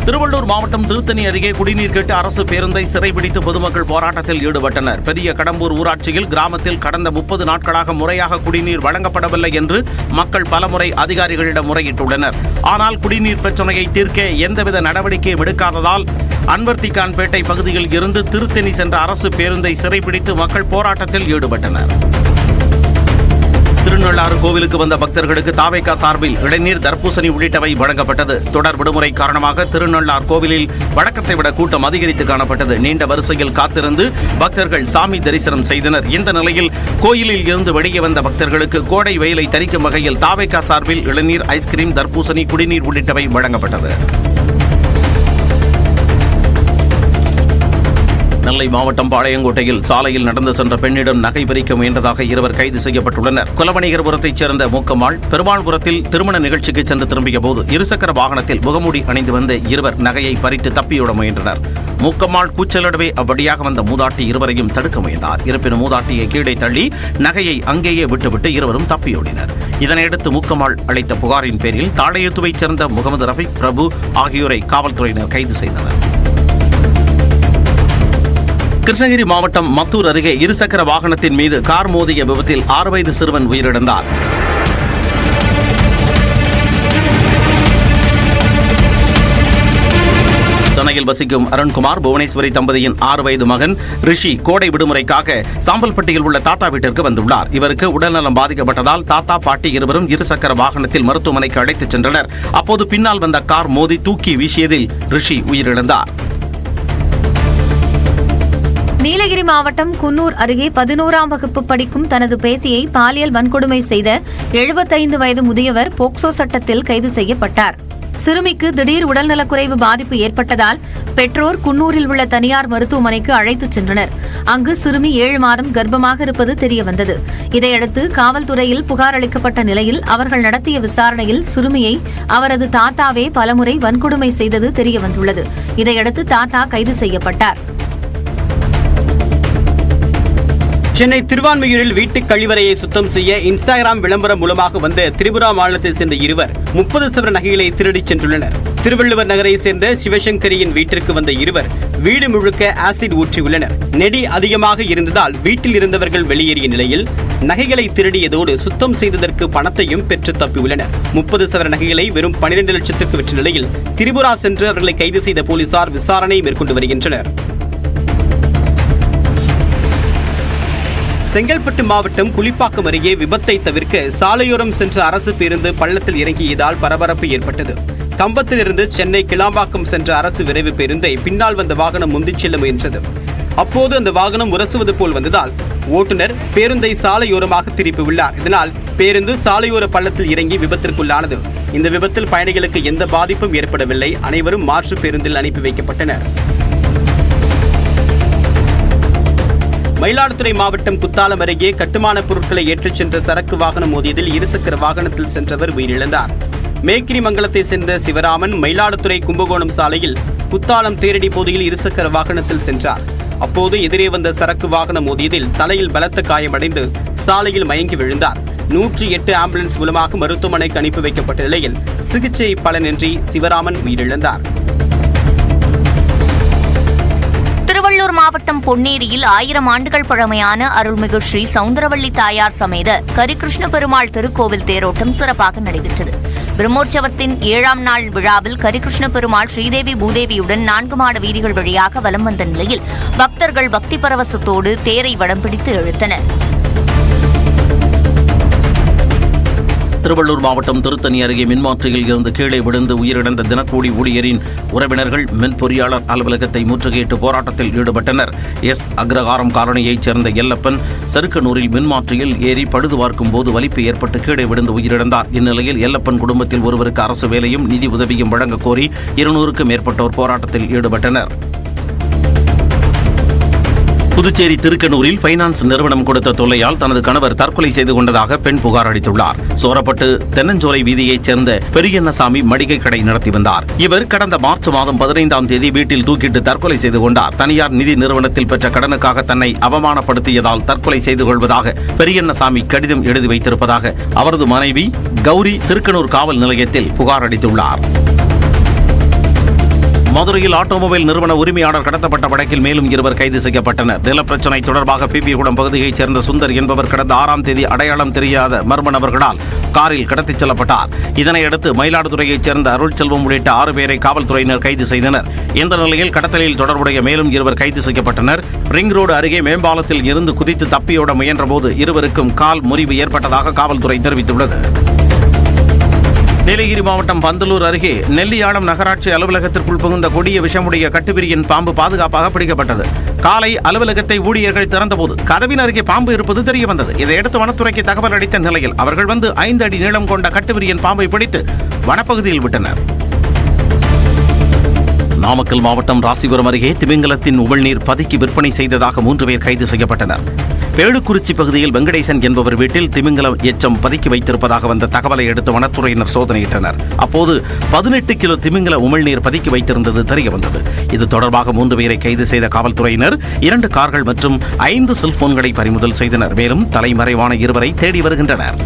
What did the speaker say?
திருவள்ளூர் மாவட்டம் திருத்தணி அருகே குடிநீர் கேட்டு அரசு பேருந்தை சிறைபிடித்து பொதுமக்கள் போராட்டத்தில் ஈடுபட்டனர். பெரிய கடம்பூர் ஊராட்சியில் கிராமத்தில் கடந்த 30 நாட்களாக முறையாக குடிநீர் வழங்கப்படவில்லை என்று மக்கள் பலமுறை அதிகாரிகளிடம் முறையிட்டுள்ளனர். ஆனால் குடிநீர் பிரச்சினையை தீர்க்க எந்தவித நடவடிக்கையும் எடுக்காததால் அன்வர்த்திகான்பேட்டை பகுதியில் இருந்து திருத்தணி சென்ற அரசு பேருந்தை சிறைபிடித்து மக்கள் போராட்டத்தில் ஈடுபட்டனர். திருநள்ளாறு கோவிலுக்கு வந்த பக்தர்களுக்கு தாவேகா சார்பில் இளநீர், தர்பூசணி உள்ளிட்டவை வழங்கப்பட்டது. தொடர் விடுமுறை காரணமாக திருநள்ளாறு கோவிலில் வழக்கத்தை விட கூட்டம் அதிகரித்து காணப்பட்டது. நீண்ட வரிசையில் காத்திருந்து பக்தர்கள் சாமி தரிசனம் செய்தனர். இந்த நிலையில் கோயிலில் இருந்து வெளியே வந்த பக்தர்களுக்கு கோடை வெயிலை தணிக்கும் வகையில் தாவேகா சார்பில் இளநீர், ஐஸ்கிரீம், தர்பூசணி, குடிநீர் உள்ளிட்டவை வழங்கப்பட்டது. நெல்லை மாவட்டம் பாளையங்கோட்டையில் சாலையில் நடந்து சென்ற பெண்ணிடம் நகை பறிக்க முயன்றதாக இருவர் கைது செய்யப்பட்டுள்ளனர். குலவணிகர்புரத்தைச் சேர்ந்த மூக்கம்மாள் பெருமாள்புரத்தில் திருமண நிகழ்ச்சிக்கு சென்று திரும்பிய போது இருசக்கர வாகனத்தில் முகமூடி அணிந்து வந்த இருவர் நகையை பறித்து தப்பியோட முயன்றனர். மூக்கம்மாள் கூச்சலிடவே அவ்வழியாக வந்த மூதாட்டி இருவரையும் தடுக்க முயன்றார். இருப்பினும் மூதாட்டியை கீழே தள்ளி நகையை அங்கேயே விட்டுவிட்டு இருவரும் தப்பியோடினர். இதனையடுத்து மூக்கம்மாள் அளித்த புகாரின் பேரில் தாழையத்துவைச் சேர்ந்த முகமது ரஃபீக், பிரபு ஆகியோரை காவல்துறையினர் கைது செய்தனர். கிருஷ்ணகிரி மாவட்டம் மத்தூர் அருகே இருசக்கர வாகனத்தின் மீது கார் மோதிய விபத்தில் 6 வயது சிறுவன் உயிரிழந்தார். சென்னையில் வசிக்கும் அருண்குமார், புவனேஸ்வரி தம்பதியின் 6 வயது மகன் ரிஷி கோடை விடுமுறைக்காக சாம்பல்பட்டியில் உள்ள தாத்தா வீட்டிற்கு வந்துள்ளார். இவருக்கு உடல்நலம் பாதிக்கப்பட்டதால் தாத்தா, பாட்டி இருவரும் இருசக்கர வாகனத்தில் மருத்துவமனைக்கு அழைத்துச் சென்றனர். அப்போது பின்னால் வந்த கார் மோதி தூக்கி வீசியதில் ரிஷி உயிரிழந்தார். நீலகிரி மாவட்டம் குன்னூர் அருகே 11ஆம் வகுப்பு படிக்கும் தனது பேத்தியை பாலியல் வன்கொடுமை செய்த 75 வயது முதியவர் போக்சோ சட்டத்தில் கைது செய்யப்பட்டார். சிறுமிக்கு திடீர் உடல்நலக்குறைவு பாதிப்பு ஏற்பட்டதால் பெற்றோர் குன்னூரில் உள்ள தனியார் மருத்துவமனைக்கு அழைத்துச் சென்றனர். அங்கு சிறுமி 7 மாதம் கர்ப்பமாக இருப்பது தெரியவந்தது. இதையடுத்து காவல்துறையில் புகார் அளிக்கப்பட்ட நிலையில் அவர்கள் நடத்திய விசாரணையில் சிறுமியை அவரது தாத்தாவே பலமுறை வன்கொடுமை செய்தது தெரியவந்துள்ளது. இதையடுத்து தாத்தா கைது செய்யப்பட்டார். சென்னை திருவான்மியூரில் வீட்டுக் கழிவறையை சுத்தம் செய்ய இன்ஸ்டாகிராம் விளம்பரம் மூலமாக வந்த திரிபுரா மாநிலத்தைச் சேர்ந்த இருவர் 30 சவர நகைகளை திருடிச் சென்றுள்ளனர். திருவள்ளுவர் நகரைச் சேர்ந்த சிவசங்கரியின் வீட்டிற்கு வந்த இருவர் வீடு முழுக்க ஆசிட் ஊற்றியுள்ளனர். நெடி அதிகமாக இருந்ததால் வீட்டில் இருந்தவர்கள் வெளியேறிய நிலையில் நகைகளை திருடியதோடு சுத்தம் செய்ததற்கு பணத்தையும் பெற்று தப்பியுள்ளனர். 30 சவர நகைகளை வெறும் 12 லட்சத்திற்கு விற்ற நிலையில் திரிபுரா சென்று அவர்களை கைது செய்த போலீசார் விசாரணை மேற்கொண்டு வருகின்றனர். செங்கல்பட்டு மாவட்டம் புலிப்பாக்கம் அருகே விபத்தை தவிர்க்க சாலையோரம் சென்ற அரசு பேருந்து பள்ளத்தில் இறங்கியதால் பரபரப்பு ஏற்பட்டது. கம்பத்திலிருந்து சென்னை கிளாம்பாக்கம் சென்ற அரசு விரைவு பேருந்தை பின்னால் வந்த வாகனம் முந்திச் செல்ல முயன்றது. அப்போது அந்த வாகனம் உரசுவது போல் வந்ததால் ஓட்டுநர் பேருந்தை சாலையோரமாக திருப்பியுள்ளார். இதனால் பேருந்து சாலையோர பள்ளத்தில் இறங்கி விபத்திற்குள்ளானது. இந்த விபத்தில் பயணிகளுக்கு எந்த பாதிப்பும் ஏற்படவில்லை. அனைவரும் மாற்று பேருந்தில் அனுப்பி வைக்கப்பட்டனர். மயிலாடுதுறை மாவட்டம் குத்தாலம் அருகே கட்டுமான பொருட்களை ஏற்றிச் சென்ற சரக்கு வாகனம் மோதியதில் இருசக்கர வாகனத்தில் சென்றவர் உயிரிழந்தார். மேக்கிரிமங்கலத்தை சேர்ந்த சிவராமன் மயிலாடுதுறை கும்பகோணம் சாலையில் குத்தாலம் தேரடி பகுதியில் இருசக்கர வாகனத்தில் சென்றார். அப்போது எதிரே வந்த சரக்கு வாகனம் மோதியதில் தலையில் பலத்த காயமடைந்து சாலையில் மயங்கி விழுந்தார். 108 ஆம்புலன்ஸ் மூலமாக மருத்துவமனைக்கு அனுப்பி வைக்கப்பட்ட நிலையில் சிகிச்சை பலனின்றி சிவராமன் உயிரிழந்தார். திருவள்ளூர் மாவட்டம் பொன்னேரியில் 1000 ஆண்டுகள் பழமையான அருள்மிகு ஸ்ரீ சவுந்தரவள்ளி தாயார் சமேத கரிகிருஷ்ண பெருமாள் திருக்கோவில் தேரோட்டம் சிறப்பாக நடைபெற்றது. பிரம்மோற்சவத்தின் 7ஆம் நாள் விழாவில் கரிகிருஷ்ண பெருமாள் ஸ்ரீதேவி பூதேவியுடன் 4 மாட வீதிகள் வழியாக வலம் வந்த நிலையில் பக்தர்கள் பக்தி பரவசத்தோடு தேரை வடம் பிடித்து இழுத்தனர். திருவள்ளூர் மாவட்டம் திருத்தணி அருகே மின்மாற்றியில் இருந்து கீழே விழுந்து உயிரிழந்த தினக்கூலி ஊழியரின் உறவினர்கள் மின் பொறியாளர் அலுவலகத்தை முற்றுகையிட்டு போராட்டத்தில் ஈடுபட்டனர். எஸ் அக்ரஹாரம் காலனியைச் சேர்ந்த எல்லப்பன் சருக்கனூரில் மின்மாற்றியில் ஏறி பழுது பார்க்கும் போது வலிப்பு ஏற்பட்டு கீழே விழுந்து உயிரிழந்தார். இந்நிலையில் எல்லப்பன் குடும்பத்தில் ஒருவருக்கு அரசு வேலையும் நிதி உதவியும் வழங்க கோரி 200க்கும் மேற்பட்டோர் போராட்டத்தில் ஈடுபட்டனர். புதுச்சேரி திருக்கனூரில் பைனான்ஸ் நிறுவனம் கொடுத்த தொல்லையால் தனது கணவர் தற்கொலை செய்து கொண்டதாக பெண் புகார் அளித்துள்ளார். சோரப்பட்டு தென்னஞ்சோலை வீதியைச் சேர்ந்த பெரியண்ணசாமி மளிகை கடை நடத்தி வந்தார். இவர் கடந்த மார்ச் மாதம் 15ஆம் தேதி வீட்டில் தூக்கிட்டு தற்கொலை செய்து கொண்டார். தனியார் நிதி நிறுவனத்தில் பெற்ற கடனுக்காக தன்னை அவமானப்படுத்தியதால் தற்கொலை செய்து கொள்வதாக பெரியண்ணசாமி கடிதம் எழுதி வைத்திருப்பதாக அவரது மனைவி கௌரி திருக்கனூர் காவல் நிலையத்தில் புகார் அளித்துள்ளார். மதுரையில் ஆட்டோமொபைல் நிறுவன உரிமையாளர் கடத்தப்பட்ட வழக்கில் மேலும் 2 கைது செய்யப்பட்டனர். நிலப்பிரச்சினை தொடர்பாக பிபிகுளம் பகுதியைச் சேர்ந்த சுந்தர் என்பவர் கடந்த 6ஆம் தேதி அடையாளம் தெரியாத மர்ம நபர்களால் காரில் கடத்திச் செல்லப்பட்டார். இதனையடுத்து மயிலாடுதுறையைச் சேர்ந்த அருள்செல்வம் உள்ளிட்ட 6 பேரை காவல்துறையினர் கைது செய்தனர். இந்த நிலையில் கடத்தலில் தொடர்புடைய மேலும் 2 கைது செய்யப்பட்டனர். ரிங் ரோடு அருகே மேம்பாலத்தில் இருந்து குதித்து தப்பியோட முயன்றபோது இருவருக்கும் கால் முறிவு ஏற்பட்டதாக காவல்துறை தெரிவித்துள்ளது. நீலகிரி மாவட்டம் பந்தலூர் அருகே நெல்லியாளம் நகராட்சி அலுவலகத்திற்குள் புகுந்த கொடிய விஷமுடைய கட்டுவிரியன் பாம்பு பாதுகாப்பாக பிடிக்கப்பட்டது. காலை அலுவலகத்தை ஊழியர்கள் திறந்தபோது கதவின் அருகே பாம்பு இருப்பது தெரியவந்தது. இதையடுத்து வனத்துறைக்கு தகவல் அளித்த நிலையில் அவர்கள் வந்து 5 அடி நீளம் கொண்ட கட்டுவிரியன் பாம்பை பிடித்து வனப்பகுதியில் விட்டனர். நாமக்கல் மாவட்டம் ராசிபுரம் அருகே திமிங்கலத்தின் உமிழ்நீர் பதுக்கி விற்பனை செய்ததாக 3 பேர் கைது செய்யப்பட்டனர். பேழுக்குறிச்சி பகுதியில் வெங்கடேசன் என்பவர் வீட்டில் திமிங்கலம் எச்சம் பதுக்கி வைத்திருப்பதாக வந்த தகவலை அடுத்து வனத்துறையினர் சோதனையிட்டனர். அப்போது 18 கிலோ திமிங்கல உமிழ்நீர் பதுக்கி வைத்திருந்தது தெரியவந்தது. இது தொடர்பாக 3 பேரை கைது செய்த காவல்துறையினர் 2 கார்கள் மற்றும் 5 செல்போன்களை பறிமுதல் செய்தனர். மேலும் தலைமறைவான 2 தேடி வருகின்றனர்.